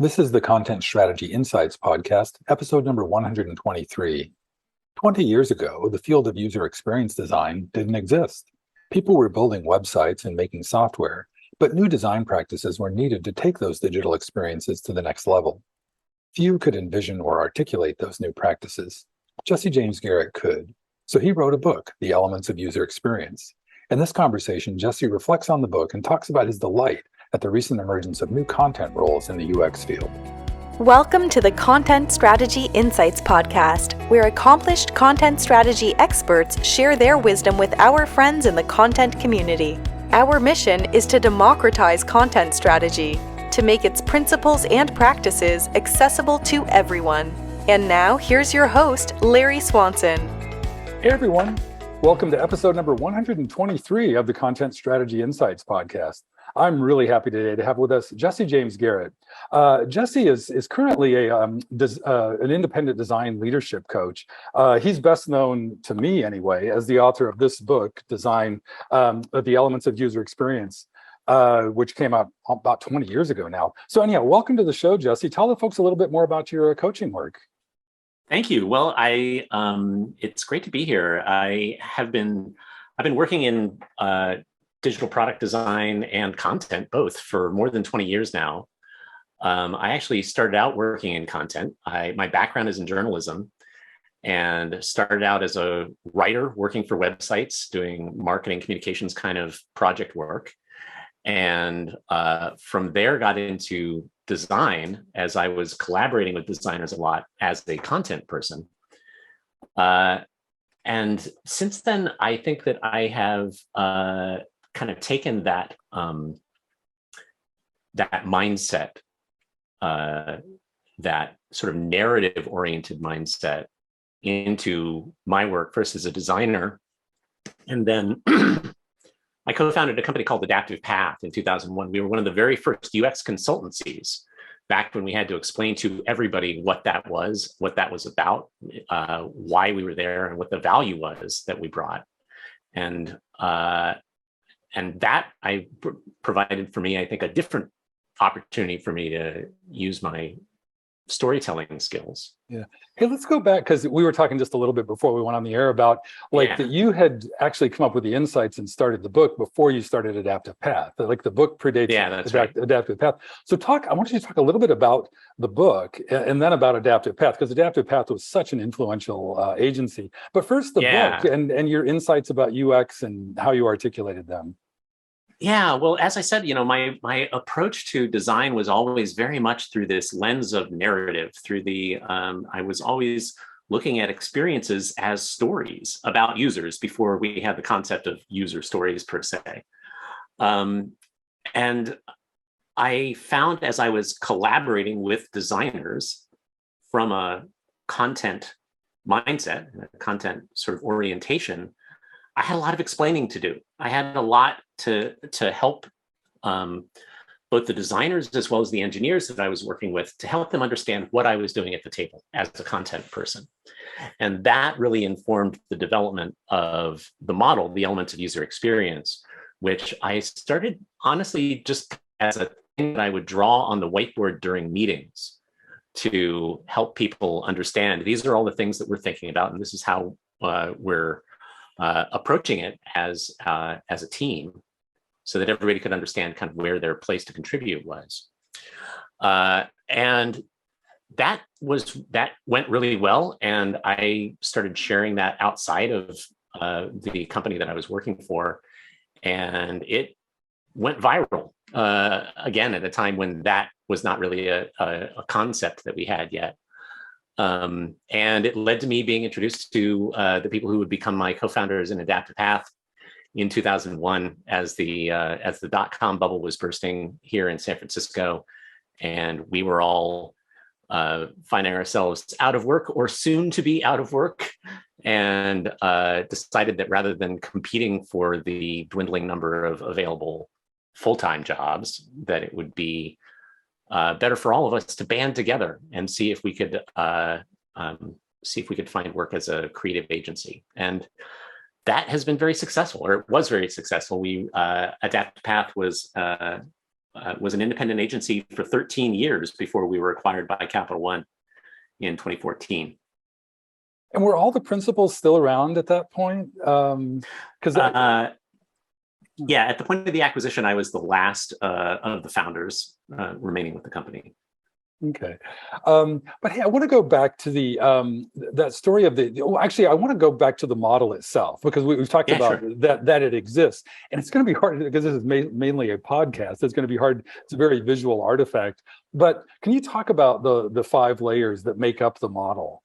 This is the Content Strategy Insights podcast, episode number 123. 20 years ago, the field of user experience design didn't exist. People were building websites and making software, but new design practices were needed to take those digital experiences to the next level. Few could envision or articulate those new practices. Jesse James Garrett could, so he wrote a book, The Elements of User Experience. In this conversation, Jesse reflects on the book and talks about his delight at the recent emergence of new content roles in the UX field. Welcome to the Content Strategy Insights podcast, where accomplished content strategy experts share their wisdom with our friends in the content community. Our mission is to democratize content strategy, to make its principles and practices accessible to everyone. And now, here's your host, Larry Swanson. Hey everyone, welcome to episode number 123 of the Content Strategy Insights podcast. I'm really happy today to have with us Jesse James Garrett. Jesse is currently an independent design leadership coach. He's best known to me anyway as the author of this book, The Elements of User Experience, which came out about 20 years ago now. So anyhow, welcome to the show, Jesse. Tell the folks a little bit more about your coaching work. Thank you. Well, it's great to be here. I've been working in digital product design and content both for more than 20 years now. I actually started out working in content. My background is in journalism and started out as a writer working for websites, doing marketing communications kind of project work. And from there got into design as I was collaborating with designers a lot as a content person. And since then, I think that I have kind of taken that mindset, that sort of narrative-oriented mindset into my work, first as a designer, and then I co-founded a company called Adaptive Path in 2001. We were one of the very first UX consultancies back when we had to explain to everybody what that was about, why we were there, and what the value was that we brought. And that provided for me, I think, a different opportunity for me to use my storytelling skills. Yeah. Hey, let's go back, because we were talking just a little bit before we went on the air about that you had actually come up with the insights and started the book before you started Adaptive Path. Like the book predates Adaptive Path. So I want you to talk a little bit about the book and then about Adaptive Path, because Adaptive Path was such an influential agency. But first, the book and your insights about UX and how you articulated them. Yeah, well, as I said, my approach to design was always very much through this lens of narrative, I was always looking at experiences as stories about users before we had the concept of user stories per se. And I found as I was collaborating with designers from a content mindset, a content sort of orientation, I had a lot of explaining to do. I had a lot to help both the designers as well as the engineers that I was working with to help them understand what I was doing at the table as a content person. And that really informed the development of the model, the Elements of User Experience, which I started honestly just as a thing that I would draw on the whiteboard during meetings to help people understand these are all the things that we're thinking about, and this is how we're approaching it as a team, so that everybody could understand kind of where their place to contribute was. And that went really well. And I started sharing that outside of the company that I was working for. And it went viral, again, at a time when that was not really a concept that we had yet. And it led to me being introduced to the people who would become my co-founders in Adaptive Path in 2001 as the .com bubble was bursting here in San Francisco, and we were all finding ourselves out of work or soon to be out of work, and decided that rather than competing for the dwindling number of available full-time jobs, that it would be better for all of us to band together and see if we could find work as a creative agency. And that has been very successful, or it was very successful. Adaptive Path was was an independent agency for 13 years before we were acquired by Capital One in 2014. And were all the principals still around at that point? Because yeah, at the point of the acquisition, I was the last of the founders remaining with the company. Okay. But hey, I want to go back to the that story of actually, I want to go back to the model itself, because we've talked about sure. that it exists. And it's going to be hard because this is mainly a podcast. It's going to be hard. It's a very visual artifact. But can you talk about the 5 layers that make up the model?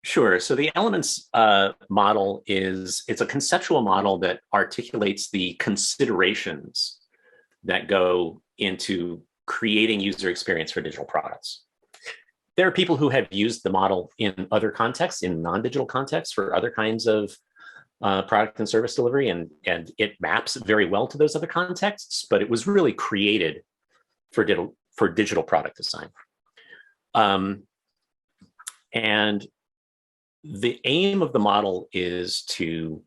Sure. So the elements model it's a conceptual model that articulates the considerations that go into creating user experience for digital products. There are people who have used the model in other contexts, in non-digital contexts, for other kinds of product and service delivery, and it maps very well to those other contexts, but it was really created for digital product design. And the aim of the model is to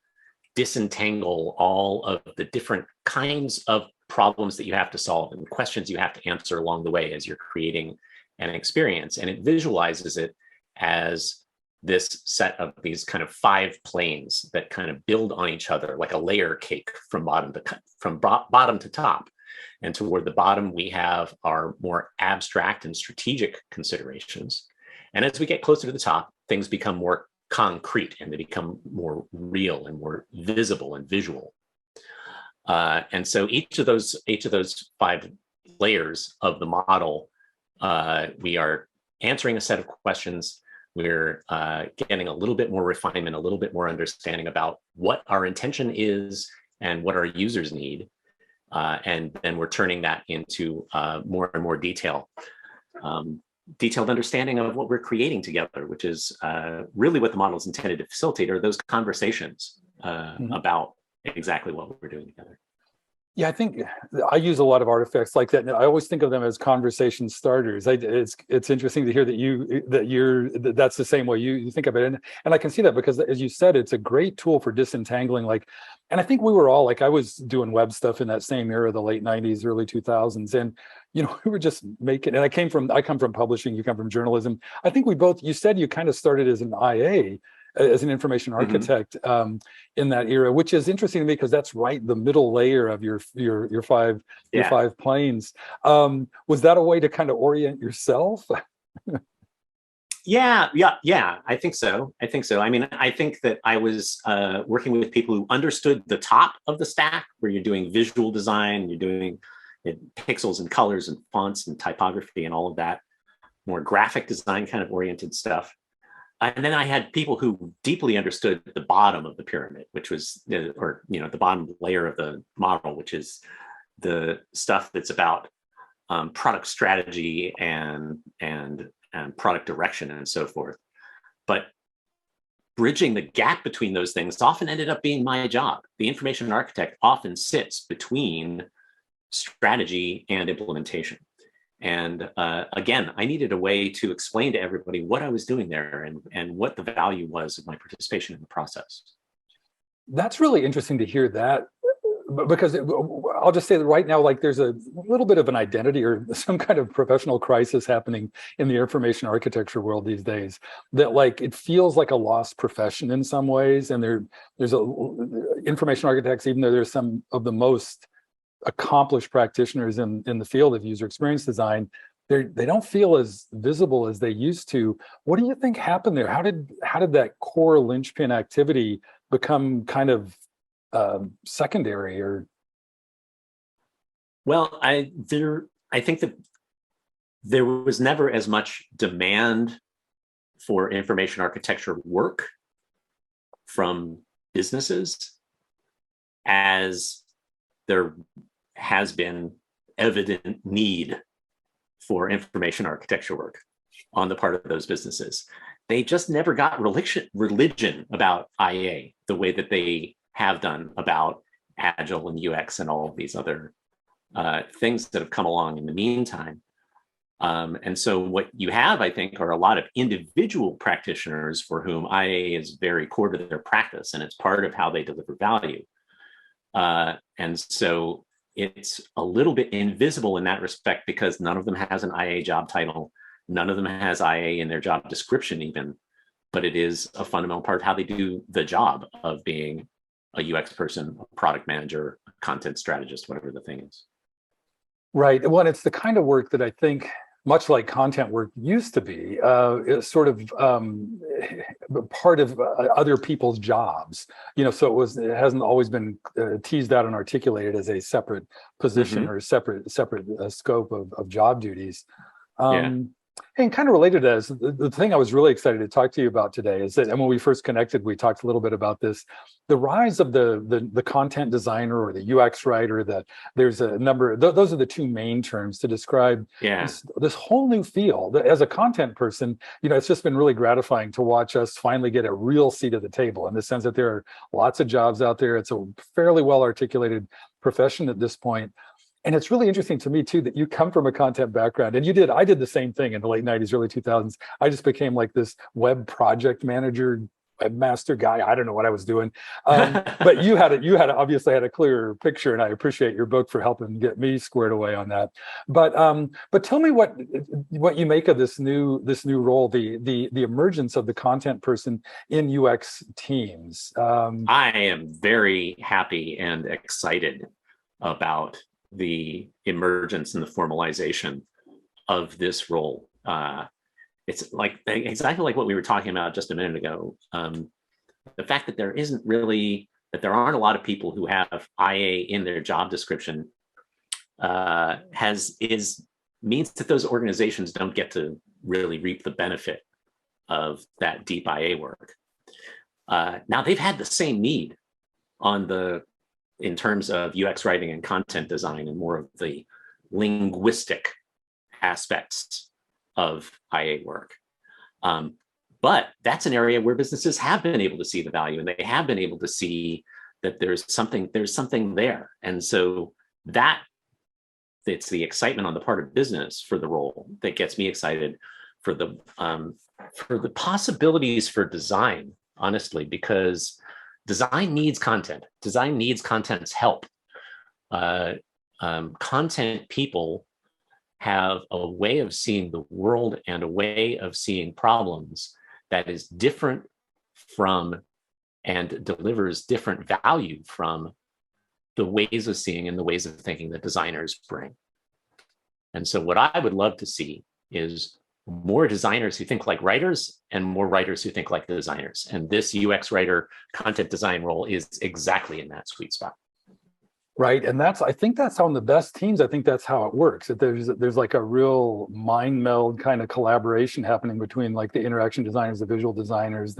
disentangle all of the different kinds of problems that you have to solve and questions you have to answer along the way as you're creating an experience. And it visualizes it as this set of these kind of 5 planes that kind of build on each other like a layer cake from bottom to top. And toward the bottom, we have our more abstract and strategic considerations. And as we get closer to the top, things become more concrete and they become more real and more visible and visual. And so each of those 5 layers of the model, we are answering a set of questions. We're getting a little bit more refinement, a little bit more understanding about what our intention is and what our users need. And then we're turning that into more and more detailed understanding of what we're creating together, which is really what the model is intended to facilitate, are those conversations about exactly what we're doing together. Yeah, I think I use a lot of artifacts like that. And I always think of them as conversation starters. It's interesting to hear that's the same way you think of it. And I can see that because, as you said, it's a great tool for disentangling. And I think we were all I was doing web stuff in that same era, the late 90s, early 2000s. And, we were just making, and I come from publishing, you come from journalism. I think you said you kind of started as an IA, as an information architect in that era, which is interesting to me because that's right the middle layer of your 5 planes. Was that a way to kind of orient yourself? Yeah. I think so. I mean, I think that I was working with people who understood the top of the stack, where you're doing visual design, you're doing pixels and colors and fonts and typography and all of that more graphic design kind of oriented stuff. And then I had people who deeply understood the bottom of the pyramid, which was, the bottom layer of the model, which is the stuff that's about product strategy and product direction and so forth. But bridging the gap between those things often ended up being my job. The information architect often sits between strategy and implementation. And again, I needed a way to explain to everybody what I was doing there and what the value was of my participation in the process. That's really interesting to hear that, because I'll just say that right now, there's a little bit of an identity or some kind of professional crisis happening in the information architecture world these days, that it feels like a lost profession in some ways. And there's information architects, even though there's some of the most accomplished practitioners in the field of user experience design, they don't feel as visible as they used to. What do you think happened there? How did that core linchpin activity become kind of secondary? Or well, I think that there was never as much demand for information architecture work from businesses as there has been evident need for information architecture work on the part of those businesses. They just never got religion about IA the way that they have done about Agile and UX and all of these other things that have come along in the meantime. And so what you have, I think, are a lot of individual practitioners for whom IA is very core to their practice, and it's part of how they deliver value. And so it's a little bit invisible in that respect because none of them has an IA job title. None of them has IA in their job description even, but it is a fundamental part of how they do the job of being a UX person, a product manager, a content strategist, whatever the thing is. Right. Well, it's the kind of work that I think, much like content work used to be, is sort of part of other people's jobs. So it hasn't always been teased out and articulated as a separate position or separate scope of job duties. Yeah. And kind of related to that, the thing I was really excited to talk to you about today is that, and when we first connected, we talked a little bit about this, the rise of the content designer or the UX writer. That there's a number. Those are the two main terms to describe this whole new field. As a content person, it's just been really gratifying to watch us finally get a real seat at the table, in the sense that there are lots of jobs out there. It's a fairly well articulated profession at this point. And it's really interesting to me too that you come from a content background, and I did the same thing in the late 90s, early 2000s. I just became like this web project manager, webmaster guy. I don't know what I was doing. But you obviously had a clearer picture, and I appreciate your book for helping get me squared away on that. But tell me what you make of this new role, the emergence of the content person in UX teams. I am very happy and excited about the emergence and the formalization of this role. It's like exactly like what we were talking about just a minute ago. The fact that there aren't a lot of people who have IA in their job description means that those organizations don't get to really reap the benefit of that deep IA work. Now they've had the same need in terms of UX writing and content design and more of the linguistic aspects of IA work. But that's an area where businesses have been able to see the value, and they have been able to see that there's something there. And so it's the excitement on the part of business for the role that gets me excited for the possibilities for design, honestly, because design needs content. Design needs content's help. Content people have a way of seeing the world and a way of seeing problems that is different from and delivers different value from the ways of seeing and the ways of thinking that designers bring. And so what I would love to see is more designers who think like writers and more writers who think like designers. And this UX writer content design role is exactly in that sweet spot. Right. And I think that's on the best teams. I think that's how it works. That there's like a real mind meld kind of collaboration happening between like the interaction designers, the visual designers,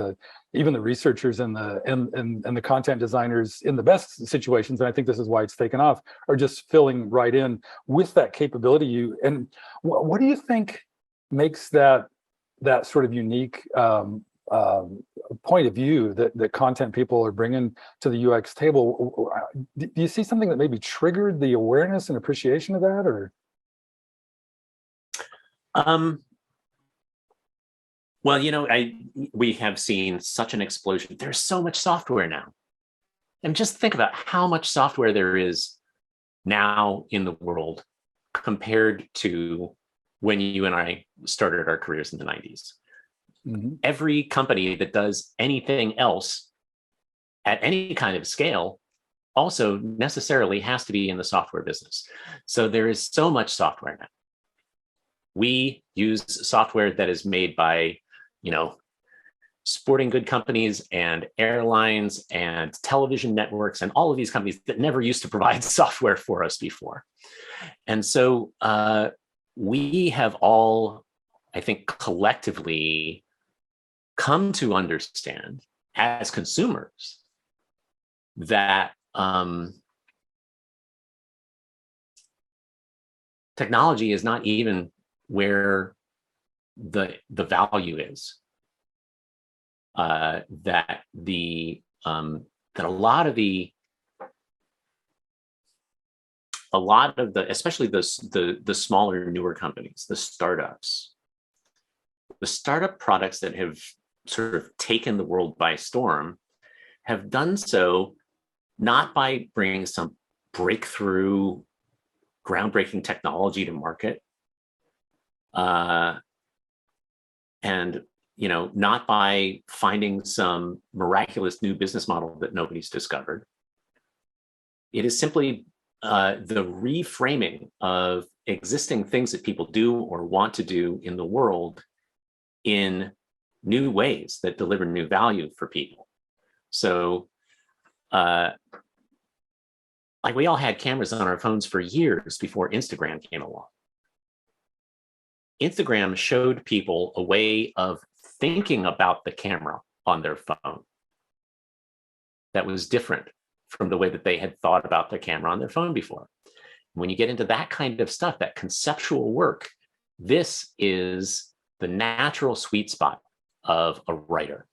even the researchers and the content designers in the best situations. And I think this is why it's taken off, are just filling right in with that capability. And what do you think makes that sort of unique point of view that content people are bringing to the UX table? Do you see something that maybe triggered the awareness and appreciation of that, or? Well, we have seen such an explosion. There's so much software now. And just think about how much software there is now in the world compared to when you and I started our careers in the 90s. Mm-hmm. Every company that does anything else at any kind of scale also necessarily has to be in the software business. So there is so much software now. We use software that is made by, sporting good companies and airlines and television networks and all of these companies that never used to provide software for us before. And so we have all, I think, collectively come to understand as consumers that technology is not even where the value is. That a lot of the especially the smaller, newer companies, the startup products that have sort of taken the world by storm have done so not by bringing some breakthrough, groundbreaking technology to market. And not by finding some miraculous new business model that nobody's discovered. It is simply the reframing of existing things that people do or want to do in the world in new ways that deliver new value for people. So, like we all had cameras on our phones for years before Instagram came along. Instagram showed people a way of thinking about the camera on their phone that was different from the way that they had thought about the camera on their phone before. When you get into that kind of stuff, that conceptual work, this is the natural sweet spot of a writer.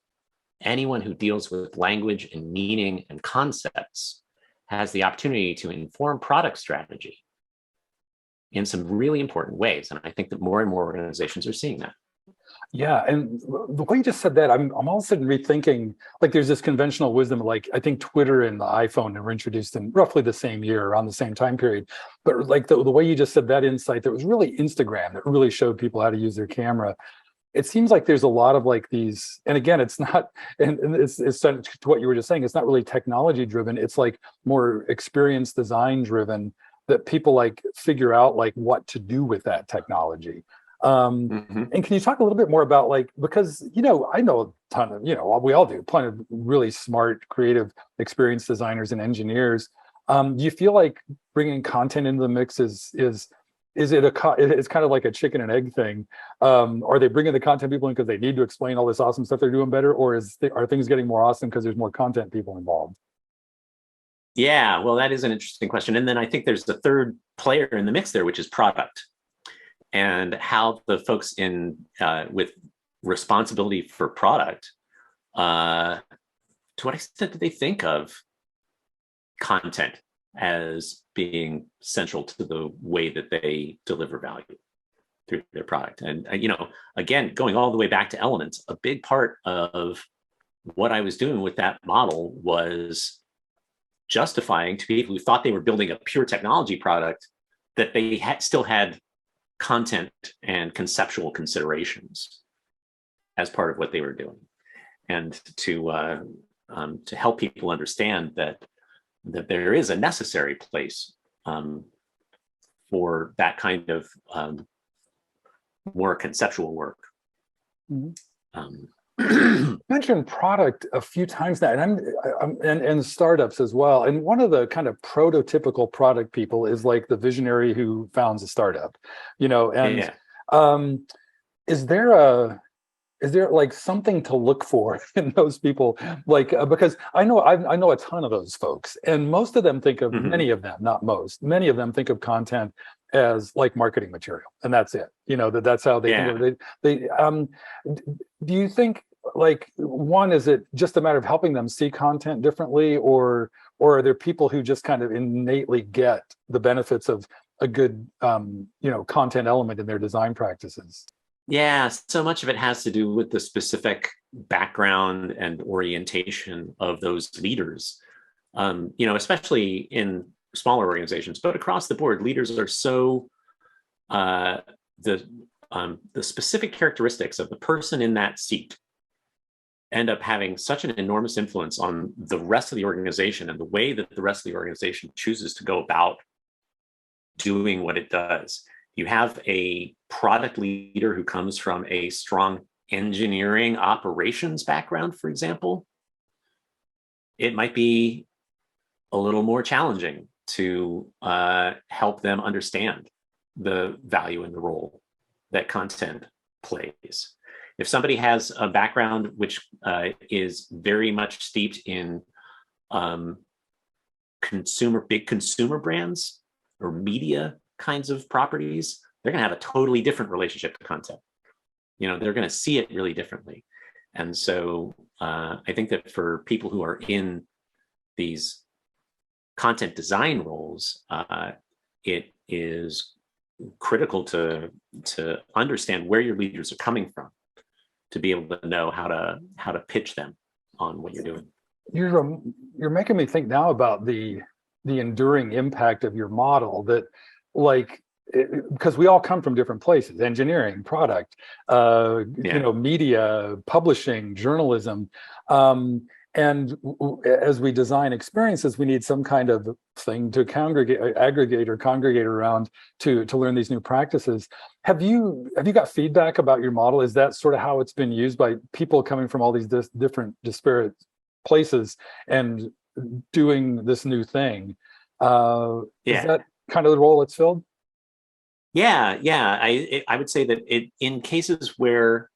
Anyone who deals with language and meaning and concepts has the opportunity to inform product strategy in some really important ways. And I think that more and more organizations are seeing that. Yeah, and the way you just said that, I'm all of a sudden rethinking, like there's this conventional wisdom, like I think Twitter and the iPhone were introduced in roughly the same year, around the same time period. But like the way you just said that insight, that was really Instagram that really showed people how to use their camera. It seems like there's a lot of like these, and again, it's not, and it's to what you were just saying, it's not really technology driven. It's like more experience design driven, that people like figure out like what to do with that technology. And can you talk a little bit more about like, because, I know a ton of, we all do, plenty of really smart, creative, experienced designers and engineers. Do you feel like bringing content into the mix is it's kind of like a chicken and egg thing? Are they bringing the content people in because they need to explain all this awesome stuff they're doing better, or are things getting more awesome because there's more content people involved? Yeah, well, that is an interesting question. And then I think there's the third player in the mix there, which is product, and how the folks in with responsibility for product, to what extent do they think of content as being central to the way that they deliver value through their product? And again, going all the way back to elements, a big part of what I was doing with that model was justifying to people who thought they were building a pure technology product that they still had content and conceptual considerations as part of what they were doing, and to help people understand that there is a necessary place for that kind of more conceptual work. Mm-hmm. You mentioned product a few times now, and startups as well. And one of the kind of prototypical product people is like the visionary who founds a startup, and is there like something to look for in those people? Like, because I know a ton of those folks, and most of them think of, many of them, not most, many of them think of content as like marketing material, and that's it. That's how they think of it. Do you think, like, one, is it just a matter of helping them see content differently, or are there people who just kind of innately get the benefits of a good content element in their design practices? Yeah, so much of it has to do with the specific background and orientation of those leaders, especially in smaller organizations, but across the board, leaders are so the specific characteristics of the person in that seat end up having such an enormous influence on the rest of the organization and the way that the rest of the organization chooses to go about doing what it does. You have a product leader who comes from a strong engineering operations background, for example. It might be a little more challenging to help them understand the value and the role that content plays. If somebody has a background which is very much steeped in big consumer brands or media kinds of properties, they're going to have a totally different relationship to content. They're going to see it really differently. And so I think that for people who are in these content design roles, it is critical to understand where your leaders are coming from, to be able to know how to pitch them on what you're doing. You're making me think now about the the enduring impact of your model that, like, because we all come from different places: engineering, product, media, publishing, journalism. And as we design experiences, we need some kind of thing to aggregate or congregate around to learn these new practices. Have you got feedback about your model? Is that sort of how it's been used by people coming from all these different disparate places and doing this new thing? Is that kind of the role it's filled? Yeah. I would say that in cases where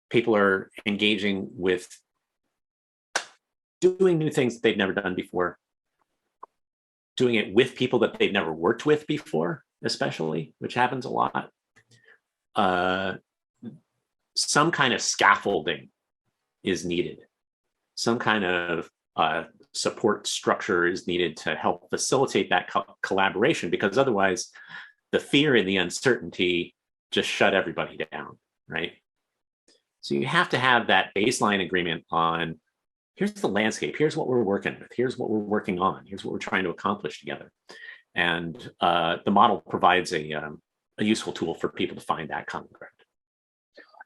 people are engaging with doing new things that they've never done before, doing it with people that they've never worked with before, especially, which happens a lot. Some kind of scaffolding is needed. Some kind of support structure is needed to help facilitate that collaboration, because otherwise the fear and the uncertainty just shut everybody down, right? So you have to have that baseline agreement on, here's the landscape, here's what we're working with, here's what we're working on, here's what we're trying to accomplish together. And the model provides a useful tool for people to find that common ground.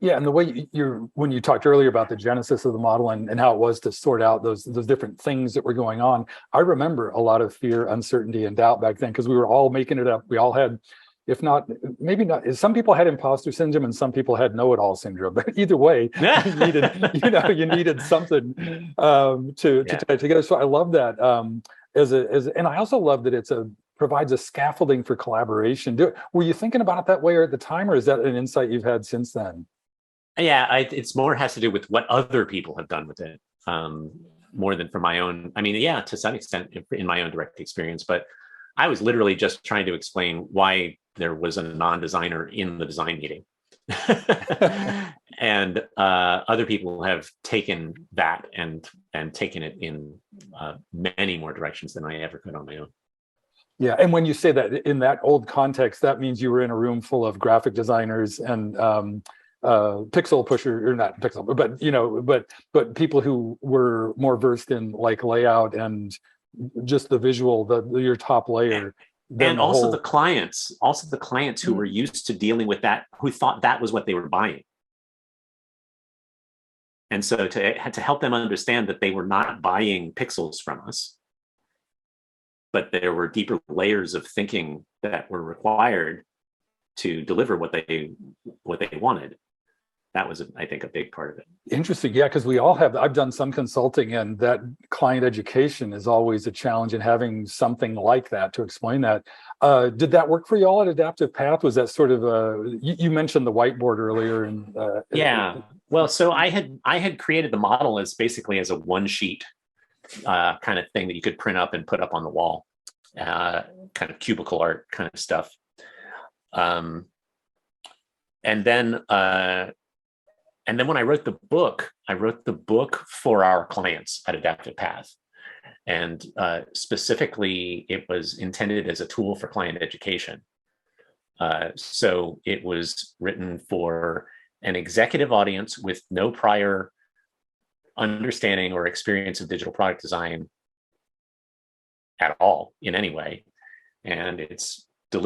Yeah, and the way when you talked earlier about the genesis of the model and how it was to sort out those different things that were going on, I remember a lot of fear, uncertainty, and doubt back then, because we were all making it up. We all had, if not, maybe not, some people had imposter syndrome and some people had know-it-all syndrome. But either way, you needed something to tie together. So I love that. And I also love that provides a scaffolding for collaboration. Were you thinking about it that way at the time, or is that an insight you've had since then? Yeah, it's more has to do with what other people have done with it, more than for my own. I mean, yeah, to some extent in my own direct experience, but I was literally just trying to explain why there was a non-designer in the design meeting. And other people have taken that and taken it in many more directions than I ever could on my own. Yeah, and when you say that in that old context, that means you were in a room full of graphic designers and pixel pusher, or not pixel, but people who were more versed in like layout and just the visual, your top layer. And also the clients who were used to dealing with that, who thought that was what they were buying. And so to help them understand that they were not buying pixels from us, but there were deeper layers of thinking that were required to deliver what they wanted. That was, I think, a big part of it. Interesting. Yeah, because we all have, I've done some consulting, and that client education is always a challenge, in having something like that to explain that. Did that work for you all at Adaptive Path? Was that sort of you mentioned the whiteboard earlier? And yeah, well, so I had created the model as basically as a one sheet kind of thing that you could print up and put up on the wall, kind of cubicle art kind of stuff. And then when I wrote the book for our clients at Adaptive Path. And specifically, it was intended as a tool for client education. So it was written for an executive audience with no prior understanding or experience of digital product design at all in any way. And it's a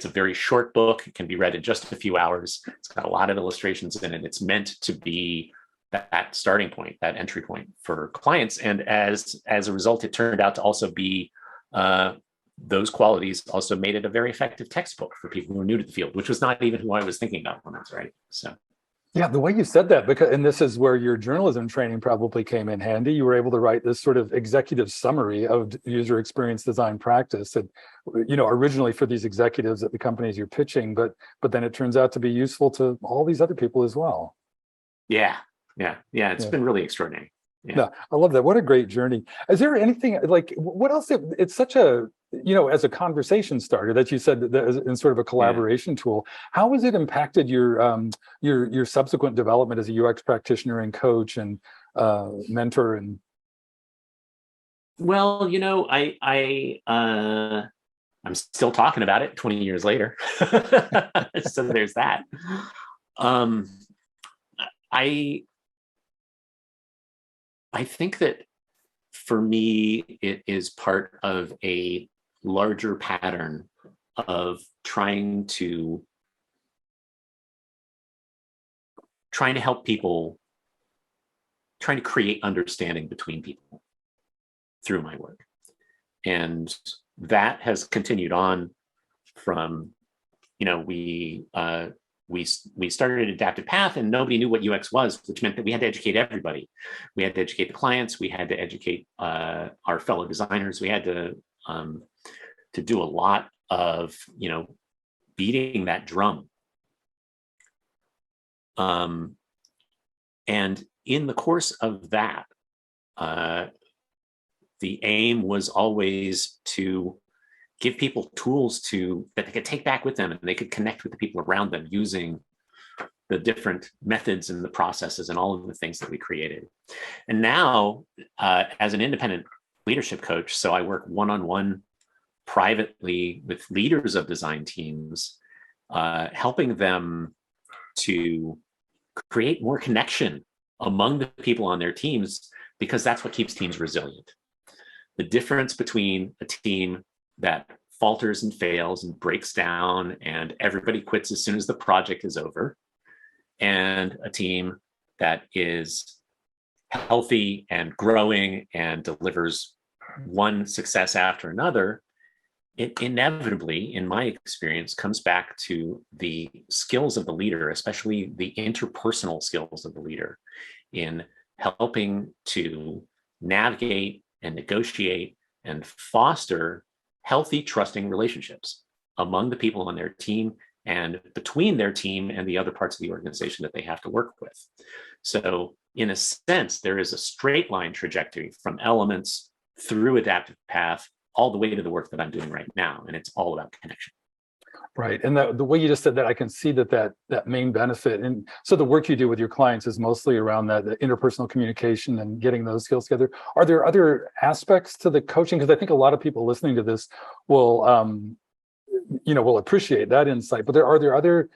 very short book. It can be read in just a few hours. It's got a lot of illustrations in it. It's meant to be that starting point, that entry point for clients. And as a result, it turned out to also be those qualities also made it a very effective textbook for people who are new to the field, which was not even who I was thinking about when I was writing. So. Yeah, the way you said that, and this is where your journalism training probably came in handy. You were able to write this sort of executive summary of user experience design practice that, originally for these executives at the companies you're pitching, but then it turns out to be useful to all these other people as well. Yeah. It's been really extraordinary. Yeah. No, I love that. What a great journey. Is there anything like, what else? It's such a, as a conversation starter that you said that in sort of a collaboration tool, how has it impacted your subsequent development as a UX practitioner and coach and mentor? And well, I'm still talking about it 20 years later. So there's that. I think that for me, it is part of a larger pattern of trying to help people, trying to create understanding between people through my work. And that has continued on from, we started Adaptive Path and nobody knew what UX was, which meant that we had to educate everybody. We had to educate the clients. We had to educate our fellow designers. We had to do a lot of, beating that drum. And in the course of that, the aim was always to give people tools that they could take back with them, and they could connect with the people around them using the different methods and the processes and all of the things that we created. And now, as an independent leadership coach, so I work one-on-one privately with leaders of design teams, helping them to create more connection among the people on their teams, because that's what keeps teams resilient. The difference between a team that falters and fails and breaks down and everybody quits as soon as the project is over, and a team that is healthy and growing and delivers one success after another, it inevitably, in my experience, comes back to the skills of the leader, especially the interpersonal skills of the leader in helping to navigate and negotiate and foster healthy, trusting relationships among the people on their team and between their team and the other parts of the organization that they have to work with. So in a sense, there is a straight line trajectory from elements through Adaptive Path all the way to the work that I'm doing right now. And it's all about connection. Right. And the way you just said that, I can see that main benefit. And so the work you do with your clients is mostly around the interpersonal communication and getting those skills together. Are there other aspects to the coaching? Because I think a lot of people listening to this will, will appreciate that insight. But are there other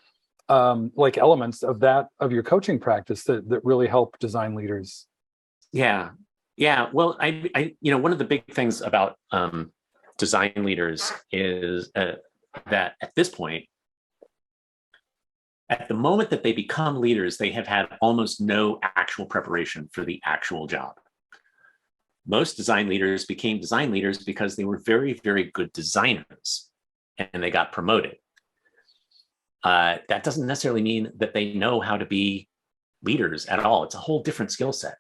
like elements of your coaching practice that really help design leaders? Yeah. Well, I one of the big things about design leaders is that at this point, at the moment that they become leaders, they have had almost no actual preparation for the actual job. Most design leaders became design leaders because they were very, very good designers and they got promoted. That doesn't necessarily mean that they know how to be leaders at all. It's a whole different skill set.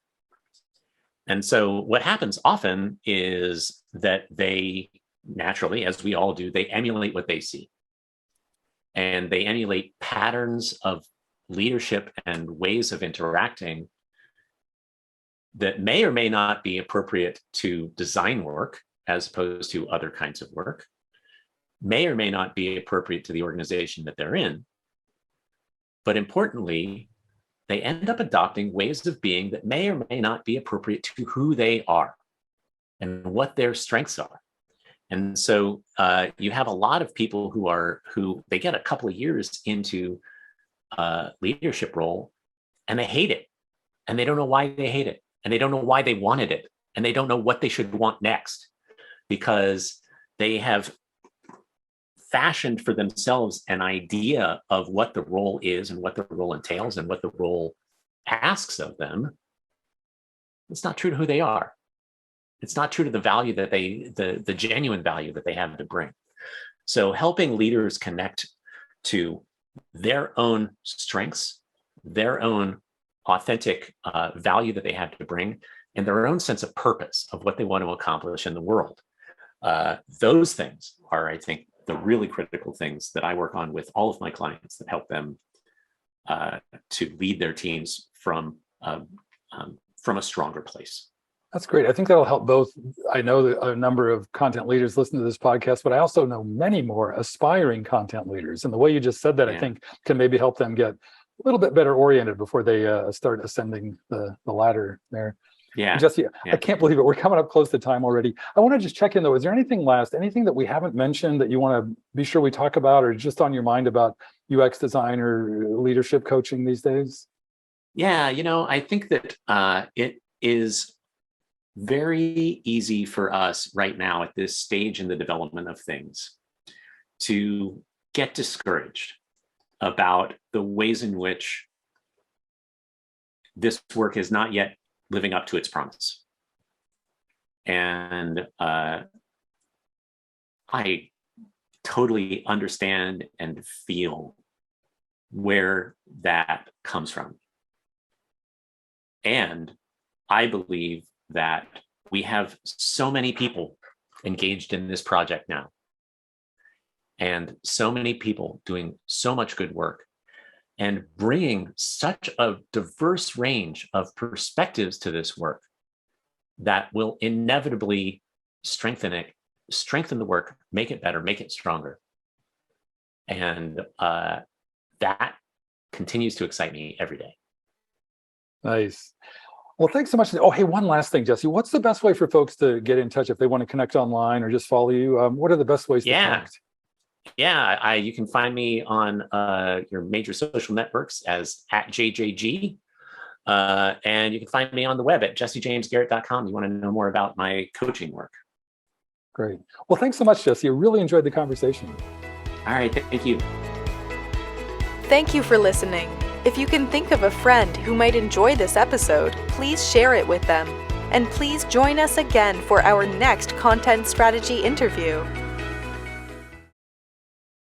And so what happens often is that they naturally, as we all do, they emulate what they see. And they emulate patterns of leadership and ways of interacting that may or may not be appropriate to design work as opposed to other kinds of work, may or may not be appropriate to the organization that they're in. But importantly, they end up adopting ways of being that may or may not be appropriate to who they are and what their strengths are. And so you have a lot of people who they get a couple of years into a leadership role and they hate it. And they don't know why they hate it. And they don't know why they wanted it. And they don't know what they should want next, because they have fashioned for themselves an idea of what the role is and what the role entails and what the role asks of them. It's not true to who they are. It's not true to the value that the genuine value that they have to bring. So helping leaders connect to their own strengths, their own authentic value that they have to bring, and their own sense of purpose of what they want to accomplish in the world. Those things are, I think, the really critical things that I work on with all of my clients that help them to lead their teams from a stronger place. That's great. I think that'll help both. I know that a number of content leaders listen to this podcast, but I also know many more aspiring content leaders. And the way you just said that, I think, can maybe help them get a little bit better oriented before they start ascending the ladder there. Yeah. Jesse, I can't believe it. We're coming up close to time already. I want to just check in, though. Is there anything that we haven't mentioned that you want to be sure we talk about, or just on your mind about UX design or leadership coaching these days? Yeah, I think that it is very easy for us right now at this stage in the development of things to get discouraged about the ways in which this work is not yet living up to its promise. And I totally understand and feel where that comes from. And I believe that we have so many people engaged in this project now, and so many people doing so much good work and bringing such a diverse range of perspectives to this work that will inevitably strengthen the work, make it better, make it stronger. And that continues to excite me every day. Nice. Well, thanks so much. Oh, hey, one last thing, Jesse. What's the best way for folks to get in touch if they want to connect online or just follow you? What are the best ways to connect? Yeah, you can find me on your major social networks as @JJG. And you can find me on the web at jessejamesgarrett.com. You want to know more about my coaching work. Great. Well, thanks so much, Jesse. I really enjoyed the conversation. All right, thank you. Thank you for listening. If you can think of a friend who might enjoy this episode, please share it with them. And please join us again for our next content strategy interview.